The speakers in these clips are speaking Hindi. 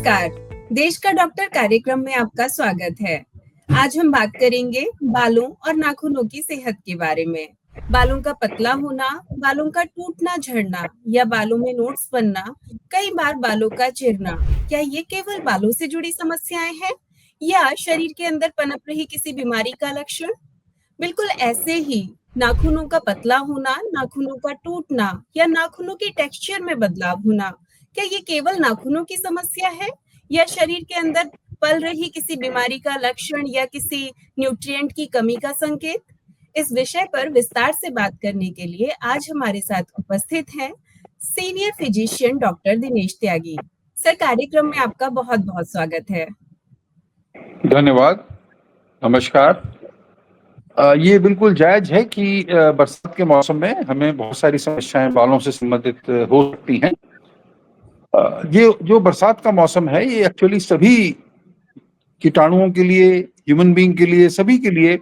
नमस्कार। देश का डॉक्टर कार्यक्रम में आपका स्वागत है। आज हम बात करेंगे बालों और नाखूनों की सेहत के बारे में। बालों का पतला होना, बालों का टूटना झड़ना या बालों में नोट्स बनना, कई बार बालों का चिरना, क्या ये केवल बालों से जुड़ी समस्याएं हैं या शरीर के अंदर पनप रही किसी बीमारी का लक्षण? बिल्कुल ऐसे ही नाखूनों का पतला होना, नाखूनों का टूटना या नाखूनों के टेक्सचर में बदलाव होना, क्या ये केवल नाखूनों की समस्या है या शरीर के अंदर पल रही किसी बीमारी का लक्षण या किसी न्यूट्रिएंट की कमी का संकेत? इस विषय पर विस्तार से बात करने के लिए आज हमारे साथ उपस्थित हैं सीनियर फिजिशियन डॉक्टर दिनेश त्यागी। सर, कार्यक्रम में आपका बहुत बहुत स्वागत है। धन्यवाद। नमस्कार। ये बिल्कुल जायज है कि बरसात के मौसम में हमें बहुत सारी समस्याएं बालों से संबंधित हो सकती हैं। ये जो बरसात का मौसम है ये एक्चुअली सभी कीटाणुओं के लिए, ह्यूमन बीइंग के लिए, सभी के लिए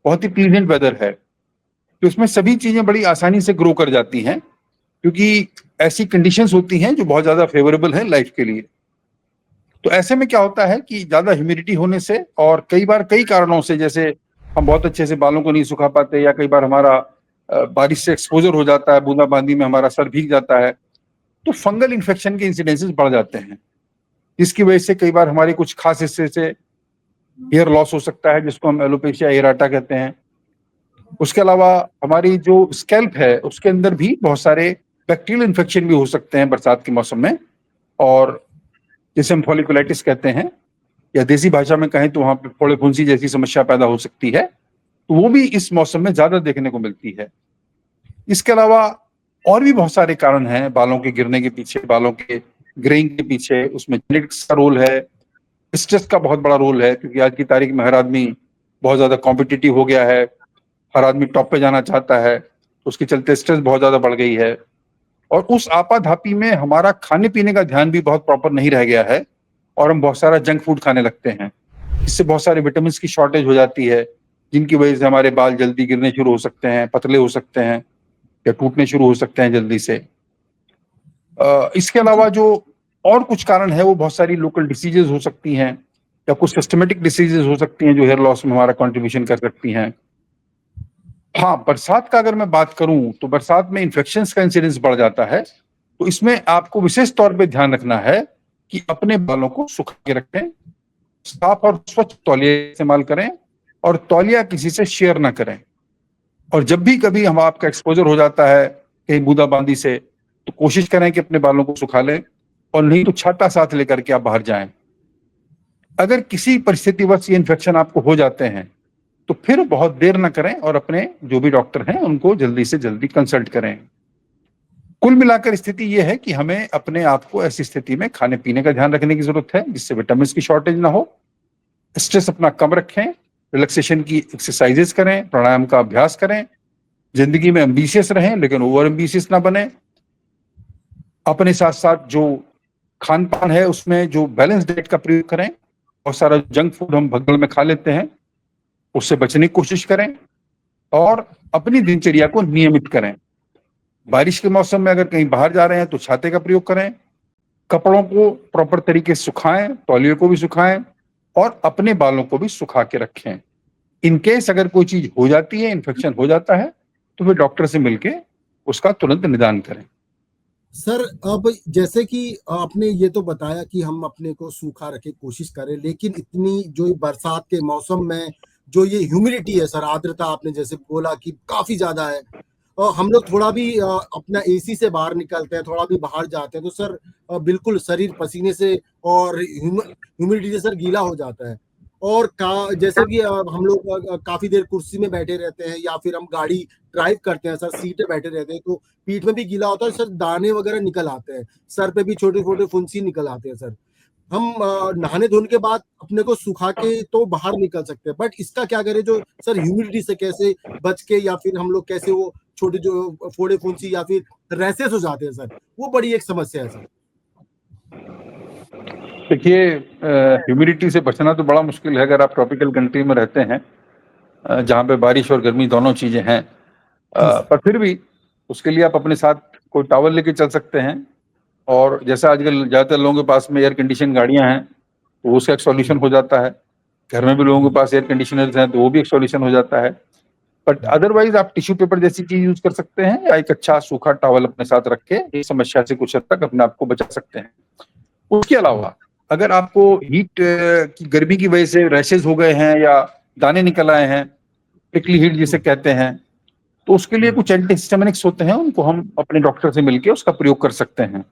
बहुत ही प्लीजेंट वेदर है। तो इसमें सभी चीजें बड़ी आसानी से ग्रो कर जाती हैं क्योंकि ऐसी कंडीशंस होती हैं जो बहुत ज्यादा फेवरेबल है लाइफ के लिए। तो ऐसे में क्या होता है कि ज्यादा ह्यूमिडिटी होने से और कई बार कई कारणों से, जैसे हम बहुत अच्छे से बालों को नहीं सुखा पाते या कई बार हमारा बारिश से एक्सपोजर हो जाता है, बूंदाबांदी में हमारा सर भीग जाता है, तो फंगल इन्फेक्शन के इंसिडेंसेस बढ़ जाते हैं, जिसकी वजह से कई बार हमारे कुछ खास हिस्से से हेयर लॉस हो सकता है, जिसको हम एलोपेशिया एराटा कहते हैं। उसके अलावा हमारी जो स्कैल्प है उसके अंदर भी बहुत सारे बैक्टीरियल इन्फेक्शन भी हो सकते हैं बरसात के मौसम में, और जिसे हम फॉलिकुलाइटिस कहते हैं या देसी भाषा में कहें तो वहां पे फोड़े फुंसी जैसी समस्या पैदा हो सकती है, तो वो भी इस मौसम में ज्यादा देखने को मिलती है। इसके अलावा और भी बहुत सारे कारण हैं बालों के गिरने के पीछे, बालों के ग्रेइंग के पीछे। उसमें जेनेटिक्स का रोल है, स्ट्रेस का बहुत बड़ा रोल है, क्योंकि आज की तारीख में हर आदमी बहुत ज्यादा कॉम्पिटिटिव हो गया है, हर आदमी टॉप पे जाना चाहता है, तो उसके चलते स्ट्रेस बहुत ज्यादा बढ़ गई है। और उस आपाधापी में हमारा खाने पीने का ध्यान भी बहुत प्रॉपर नहीं रह गया है और हम बहुत सारा जंक फूड खाने लगते हैं। इससे बहुत सारे विटामिन की शॉर्टेज हो जाती है, जिनकी वजह से हमारे बाल जल्दी गिरने शुरू हो सकते हैं, पतले हो सकते हैं या टूटने शुरू हो सकते हैं जल्दी से। इसके अलावा जो और कुछ कारण है वो बहुत सारी लोकल डिसीजेज हो सकती हैं या कुछ सिस्टमेटिक डिसीजेज हो सकती हैं जो हेयर लॉस में हमारा कंट्रीब्यूशन कर सकती हैं। हाँ, बरसात का अगर मैं बात करूं तो बरसात में इन्फेक्शंस का इंसिडेंस बढ़ जाता है, तो इसमें आपको विशेष तौर पे ध्यान रखना है कि अपने बालों को सुखा के रखें, साफ और स्वच्छ तौलिया इस्तेमाल करें और तौलिया किसी से शेयर ना करें। और जब भी कभी हम आपका एक्सपोजर हो जाता है कहीं बूंदाबांदी से, तो कोशिश करें कि अपने बालों को सुखा लें, और नहीं तो छाता साथ लेकर के आप बाहर जाएं। अगर किसी परिस्थितिवश ये इन्फेक्शन आपको हो जाते हैं तो फिर बहुत देर ना करें और अपने जो भी डॉक्टर हैं उनको जल्दी से जल्दी कंसल्ट करें। कुल मिलाकर स्थिति यह है कि हमें अपने आप को ऐसी स्थिति में खाने पीने का ध्यान रखने की जरूरत है जिससे विटामिन की शॉर्टेज ना हो, स्ट्रेस अपना कम रखें, रिलैक्सेशन की एक्सरसाइजेस करें, प्राणायाम का अभ्यास करें, जिंदगी में एम्बिशियस रहें लेकिन ओवर एम्बिशियस ना बने। अपने साथ साथ जो खान पान है उसमें जो बैलेंस डाइट का प्रयोग करें। बहुत सारा जंक फूड हम भगदड़ में खा लेते हैं, उससे बचने की कोशिश करें और अपनी दिनचर्या को नियमित करें। बारिश के मौसम में अगर कहीं बाहर जा रहे हैं तो छाते का प्रयोग करें, कपड़ों को प्रॉपर तरीके से सुखाएं, तौलिए को भी सुखाएं और अपने बालों को भी सुखा के रखें। इन केस अगर कोई चीज हो जाती है, इन्फेक्शन हो जाता है, तो फिर डॉक्टर से मिलके उसका तुरंत निदान करें। सर, अब जैसे कि आपने ये तो बताया कि हम अपने को सूखा रखे कोशिश करें, लेकिन इतनी जो बरसात के मौसम में जो ये ह्यूमिडिटी है सर, आर्द्रता आपने जैसे बोला कि काफी ज्यादा है, और हम लोग थोड़ा भी अपना एसी से बाहर निकलते हैं, थोड़ा भी बाहर जाते हैं तो सर बिल्कुल शरीर पसीने से और ह्यूमिडिटी से सर गीला हो जाता है। और जैसे कि हम लोग काफी देर कुर्सी में बैठे रहते हैं या फिर हम गाड़ी ड्राइव करते हैं सर, सीट पे बैठे रहते हैं तो पीठ में भी गीला होता है सर, दाने वगैरह निकल आते हैं, सर पे भी छोटे छोटे फुंसी निकल आते हैं सर। हम नहाने धोने के बाद अपने को सुखा के तो बाहर निकल सकते हैं, बट इसका क्या करें जो सर ह्यूमिडिटी से कैसे बच के, या फिर हम लोग कैसे वो छोटे जो फोड़े फुंसी या फिर रैसेस हो जाते हैं सर, वो बड़ी एक समस्या है सर। देखिए, ह्यूमिडिटी से बचना तो बड़ा मुश्किल है अगर आप ट्रॉपिकल कंट्री में रहते हैं जहाँ पे बारिश और गर्मी दोनों चीजें हैं। पर फिर भी उसके लिए आप अपने साथ कोई टॉवल लेके चल सकते हैं और जैसा आजकल ज्यादातर लोगों के पास में एयर कंडीशन गाड़ियां हैं, तो उसका एक सॉल्यूशन हो जाता है। घर में भी लोगों के पास एयर कंडीशनर्स हैं, तो वो भी एक सॉल्यूशन हो जाता है। बट अदरवाइज आप टिश्यू पेपर जैसी चीज यूज कर सकते हैं, या एक अच्छा सूखा टॉवल अपने साथ रख के इस समस्या से कुछ हद तक अपने आप को बचा सकते हैं। उसके अलावा अगर आपको हीट की गर्मी की वजह से रैशेज हो गए हैं या दाने निकल आए हैं, प्रिकली हीट जिसे कहते हैं, तो उसके लिए कुछ एंटीहिस्टामिनिक्स होते हैं, उनको हम अपने डॉक्टर से मिलकर उसका प्रयोग कर सकते हैं।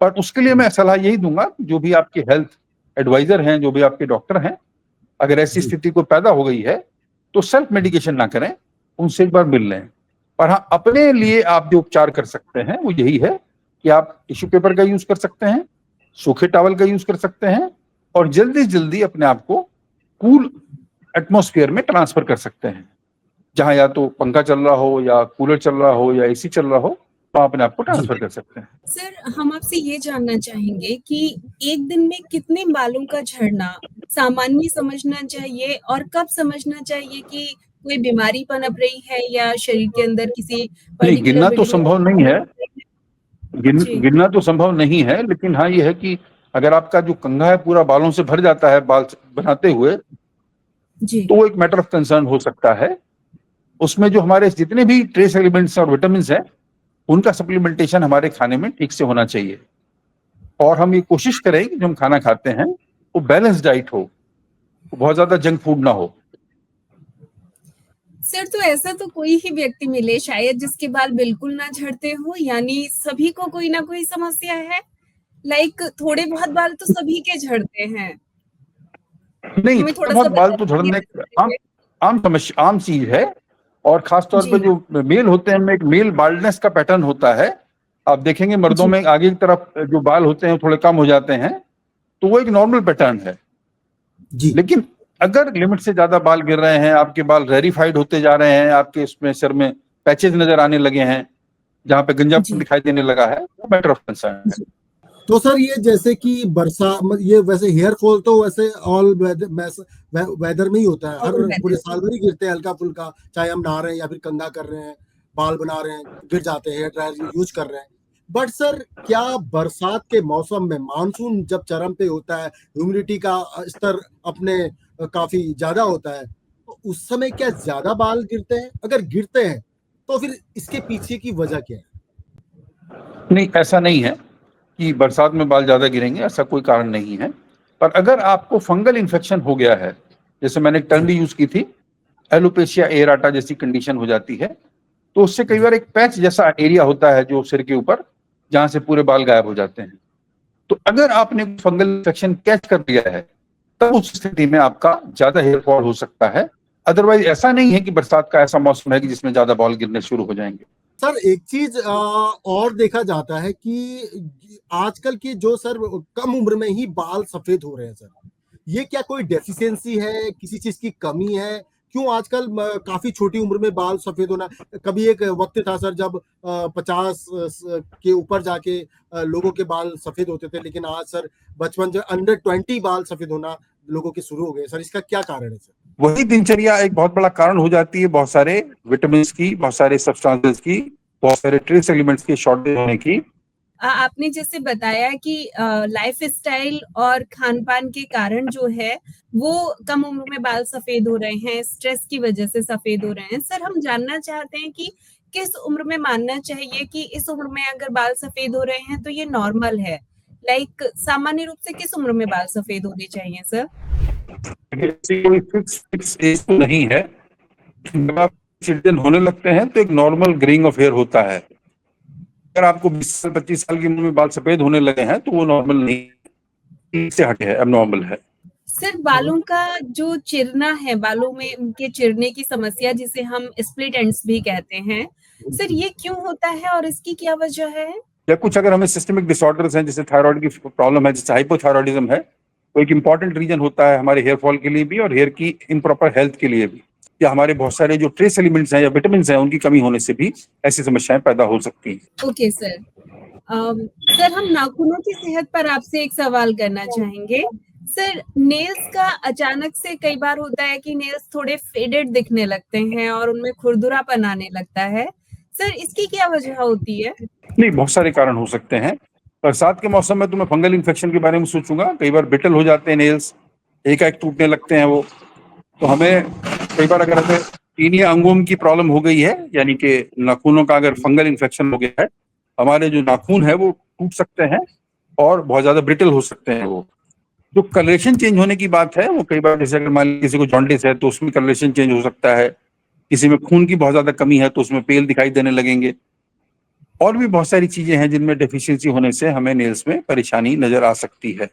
पर उसके लिए मैं सलाह यही दूंगा, जो भी आपके हेल्थ एडवाइजर हैं, जो भी आपके डॉक्टर हैं, अगर ऐसी स्थिति को पैदा हो गई है तो सेल्फ मेडिकेशन ना करें, उनसे एक बार मिल लें। पर हाँ, अपने लिए आप जो उपचार कर सकते हैं वो यही है कि आप टिश्यू पेपर का यूज कर सकते हैं, सूखे टॉवल का यूज कर सकते हैं, और जल्दी से जल्दी अपने आप को कूल एटमॉस्फेयर में ट्रांसफर कर सकते हैं। जहां या तो पंखा चल रहा हो, या कूलर चल रहा हो, या एसी चल रहा हो, तो आप अपने आप को ट्रांसफर कर सकते हैं। सर, हम आपसे ये जानना चाहेंगे कि एक दिन में कितने बालों का झड़ना सामान्य समझना चाहिए, और कब समझना चाहिए कि कोई बीमारी पनप रही है या शरीर के अंदर किसी नहीं, गिनना तो संभव नहीं है, जी। गिनना तो संभव नहीं है, लेकिन हाँ ये है कि अगर आपका जो कंघा है पूरा बालों से भर जाता है बाल बनाते हुए, जी। तो वो एक मैटर ऑफ कंसर्न हो सकता है। उसमें जो हमारे जितने भी ट्रेस एलिमेंट्स और विटामिन हैं, उनका सप्लीमेंटेशन हमारे खाने में ठीक से होना चाहिए। और हम ये कोशिश करें कि जो हम खाना खाते हैं वो बैलेंस डाइट हो, बहुत ज्यादा जंक फूड ना हो। सर, तो ऐसा तो कोई ही व्यक्ति मिले शायद जिसके बाल बिल्कुल ना झड़ते हो, यानी सभी को कोई ना कोई समस्या है। लाइक थोड़े बहुत बाल तो सभी के झड़ते हैं। नहीं, हमें थोड़ा थोड़ा बहुत सा बाल बता तो झड़ने आम दीजिए। आम समस्या, आम चीज है। और खास तौर पे जी। जो मेल होते हैं, उनमें एक मेल बाल्डनेस का पैटर्न होता है। आप देखेंगे मर्दों जी। में आगे की तरफ जो बाल होते हैं थोड़े कम हो जाते हैं, तो वो एक नॉर्मल पैटर्न है। जी। लेकिन अगर लिमिट से ज्यादा बाल गिर रहे हैं, आपके बाल रेरिफाइड होते जा रहे हैं, आपके इसमें सिर में पैचेज नजर आने लगे हैं, जहां पे गंजापन जी। दिखाई देने लगा है, वो मैटर ऑफ कंसर्न है। जी। तो सर ये जैसे कि ये वैसे हेयर फॉल तो वैसे ऑल वेदर में ही होता है, हर और पूरे बेहतर। साल भर ही गिरते हैं हल्का फुल्का, चाहे हम नहा रहे हैं या फिर कंघा कर रहे हैं, बाल बना रहे हैं, गिर जाते हैं, हेयर ड्रायर यूज कर रहे हैं। बट सर, क्या बरसात के मौसम में मानसून जब चरम पे होता है, ह्यूमिडिटी का स्तर अपने काफी ज्यादा होता है, तो उस समय क्या ज्यादा बाल गिरते हैं? अगर गिरते हैं तो फिर इसके पीछे की वजह क्या है? नहीं, ऐसा नहीं है कि बरसात में बाल ज्यादा गिरेंगे, ऐसा कोई कारण नहीं है। पर अगर आपको फंगल इन्फेक्शन हो गया है, जैसे मैंने एक टर्म जी। भी यूज की थी, एलोपेशिया एराटा जैसी कंडीशन हो जाती है, तो उससे कई जी। बार एक पैच जैसा एरिया होता है जो सिर के ऊपर, जहां से पूरे बाल गायब हो जाते हैं। तो अगर आपने फंगल इन्फेक्शन कैच कर लिया है, तब उस स्थिति में आपका ज्यादा हेयर फॉल हो सकता है। अदरवाइज ऐसा नहीं है कि बरसात का ऐसा मौसम है कि जिसमें ज्यादा बाल गिरने शुरू हो जाएंगे। सर, एक चीज और देखा जाता है कि आजकल के जो सर कम उम्र में ही बाल सफेद हो रहे हैं सर, ये क्या कोई डेफिशिएंसी है, किसी चीज की कमी है? क्यों आजकल काफी छोटी उम्र में बाल सफेद होना? कभी एक वक्त था सर जब 50 के ऊपर जाके लोगों के बाल सफेद होते थे, लेकिन आज सर बचपन से अंडर 20 बाल सफेद होना लोगों के शुरू हो गए। सर, इसका क्या कारण है सर? वही दिनचर्या एक बहुत बड़ा कारण हो जाती है, बहुत सारे विटामिन की, बहुत सारे सब्सटेंसेस की, बहुत सारे ट्रेस एलिमेंट्स की शॉर्टेज होने की। आपने जैसे बताया कि लाइफ स्टाइल और खान पान के कारण जो है वो कम उम्र में बाल सफेद हो रहे हैं, स्ट्रेस की वजह से सफेद हो रहे हैं। सर, हम जानना चाहते हैं कि किस उम्र में मानना चाहिए कि इस उम्र में अगर बाल सफेद हो रहे हैं तो ये नॉर्मल है। लाइक सामान्य रूप से किस उम्र में बाल सफेद होने चाहिए सर? कोई फिक्स एज तो नहीं है। जब आप चिल्ड्रन होने लगते हैं तो एक नॉर्मल ग्रेइंग ऑफ हेयर होता है। अगर आपको 20 साल 25 साल की उम्र में बाल सफेद होने लगे हैं तो वो नॉर्मल नहीं, से हटे है, एबनॉर्मल है। सर, बालों का जो चिरना है, बालों में उनके चिरने की समस्या जिसे हम स्प्लिट एंड्स भी कहते हैं, सर ये क्यों होता है और इसकी क्या वजह है? या कुछ अगर हमें सिस्टमिक डिसऑर्डर्स हैं, जैसे थायराइड की प्रॉब्लम है, जैसे हाइपोथायरॉयडिज्म है, तो एक इंपॉर्टेंट रीजन होता है हमारे हेयर फॉल के लिए भी और हेयर की इम्प्रॉपर हेल्थ के लिए भी। या हमारे बहुत सारे जो ट्रेस एलिमेंट्स हैं या विटामिन हैं, उनकी कमी होने से भी ऐसी समस्याएं पैदा हो सकती हैं। Okay sir. सर, हम नाखूनों की सेहत पर आपसे एक सवाल करना चाहेंगे। सर, नेल्स का अचानक से कई बार होता है कि नेल्स थोड़े फेडेड दिखने लगते हैं और उनमें खुरदुरापन आने लगता है। सर, इसकी क्या वजह होती है? नहीं, बहुत सारे कारण हो सकते हैं। बरसात के मौसम में तो मैं फंगल इन्फेक्शन के बारे में सोचूंगा। कई बार ब्रिटल हो जाते हैं नेल्स, एक टूटने लगते हैं वो। तो हमें कई बार अगर हमें टीनिया अंगों की प्रॉब्लम हो गई है, यानी कि नाखूनों का अगर फंगल इन्फेक्शन हो गया है, हमारे जो नाखून है वो टूट सकते हैं और बहुत ज्यादा ब्रिटल हो सकते हैं वो। जो कलरेशन चेंज होने की बात है, वो कई बार जैसे अगर मान लीजिए किसी को जॉन्डिस है तो उसमें कलरेशन चेंज हो सकता है, किसी में खून की बहुत ज्यादा कमी है तो उसमें पेल दिखाई देने लगेंगे, और भी बहुत सारी चीजें हैं जिनमें डेफिशिएंसी होने से हमें नेल्स में परेशानी नजर आ सकती है।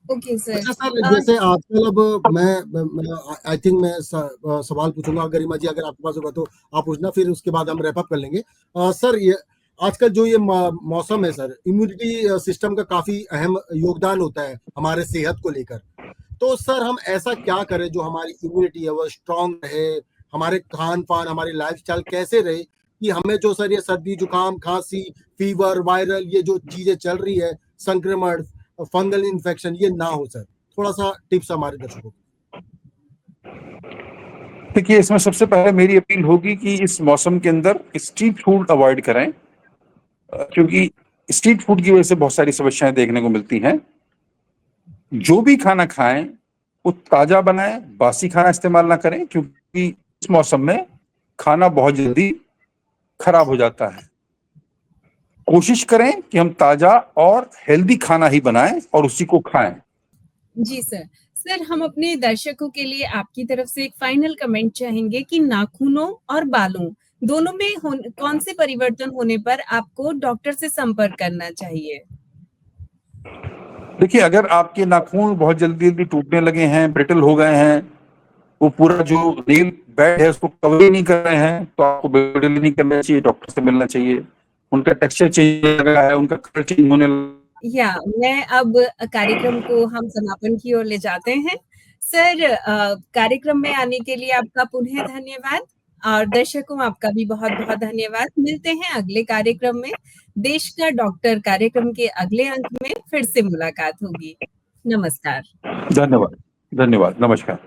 Okay sir. अच्छा सर, जैसे आजकल अब मैं आई थिंक मैं सवाल पूछूंगा, गरिमा जी अगर आपके पास होगा तो आप पूछना, फिर उसके बाद हम रैप अप कर लेंगे। सर, ये आजकल जो ये मौसम है सर, इम्यूनिटी सिस्टम का काफी अहम योगदान होता है हमारे सेहत को लेकर। तो सर हम ऐसा क्या करें जो हमारी इम्यूनिटी है वो स्ट्रांग रहे, हमारे खान पान हमारी लाइफस्टाइल कैसे रहे कि हमें जो सर ये सर्दी जुकाम खांसी फीवर वायरल ये जो चीजें चल रही है, संक्रमण फंगल इन्फेक्शन, ये ना हो सर। थोड़ा सा टिप्स हमारे दर्शकों को। देखिए, इसमें सबसे पहले मेरी अपील होगी कि इस मौसम के अंदर स्ट्रीट फूड अवॉइड करें, क्योंकि स्ट्रीट फूड की वजह से बहुत सारी समस्याएं देखने को मिलती हैं। जो भी खाना खाएं वो ताजा बनाएं, बासी खाना इस्तेमाल ना करें, क्योंकि इस मौसम में खाना बहुत जल्दी खराब हो जाता है। कोशिश करें कि हम ताजा और हेल्दी खाना ही बनाएं और उसी को खाएं। जी सर। सर, हम अपने दर्शकों के लिए आपकी तरफ से एक फाइनल कमेंट चाहेंगे कि नाखूनों और बालों दोनों में कौन से परिवर्तन होने पर आपको डॉक्टर से संपर्क करना चाहिए? देखिए, अगर आपके नाखून बहुत जल्दी जल्दी टूटने लगे हैं, ब्रिटल हो गए हैं, वो पूरा जो नेल बेड है उसको कवर ही नहीं कर रहे हैं, तो आपको बिल्कुल नहीं करना चाहिए, डॉक्टर से मिलना चाहिए। उनका टेक्सचर चेंज हो रहा है, उनका कलर चेंज होने या मैं अब कार्यक्रम को हम समापन की ओर ले जाते हैं। सर, कार्यक्रम में आने के लिए आपका पुनः धन्यवाद और दर्शकों आपका भी बहुत-बहुत धन्यवाद। मिलते हैं अगले कार्यक्रम में। देश का डॉक्टर कार्यक्रम के अगले अंक में फिर से मुलाकात होगी। नमस्कार। धन्यवाद। धन्यवाद। नमस्कार।